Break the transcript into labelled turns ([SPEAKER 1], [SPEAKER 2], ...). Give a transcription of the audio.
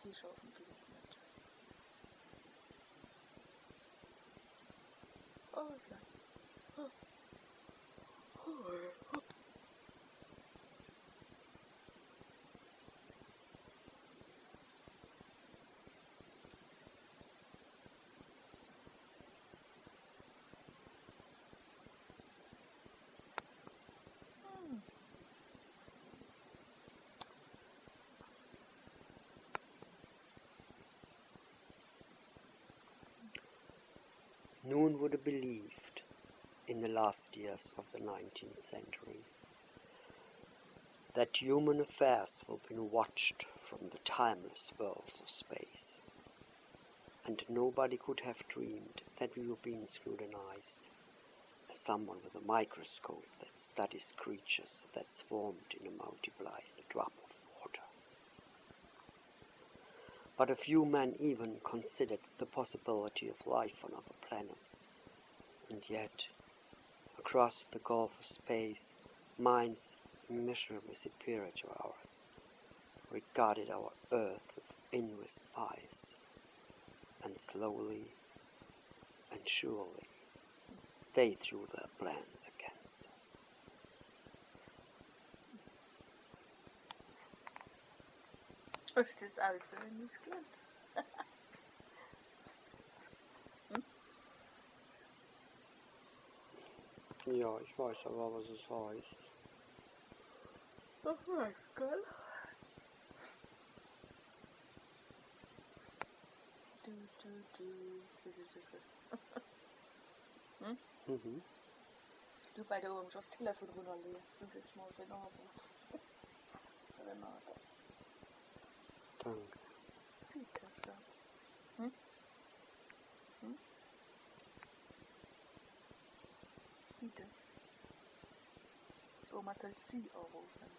[SPEAKER 1] T-Schaufeln geöffnet. Oh, ja. Oh. Oh.
[SPEAKER 2] None would have believed, in the last years of the 19th century, that human affairs will be watched from the timeless worlds of space, and nobody could have dreamed that we were being scrutinized as someone with a microscope that studies creatures that swarmed and multiply in a drop of water. But a few men even considered the possibility of life on other planets, and yet, across the gulf of space, minds immeasurably superior to ours regarded our Earth with envious eyes, and slowly and surely they threw their plans against us.
[SPEAKER 1] Ist das auswendig gelernt?
[SPEAKER 2] Ja, ich weiß aber, was es heißt.
[SPEAKER 1] Das weiß geil.
[SPEAKER 2] Mhm.
[SPEAKER 1] Du bei der oben schon das Telefon runterlegen. Du willst mal den Abend.
[SPEAKER 2] Danke.
[SPEAKER 1] Bitte, Schatz. Bitte. Oma soll sie anrufen.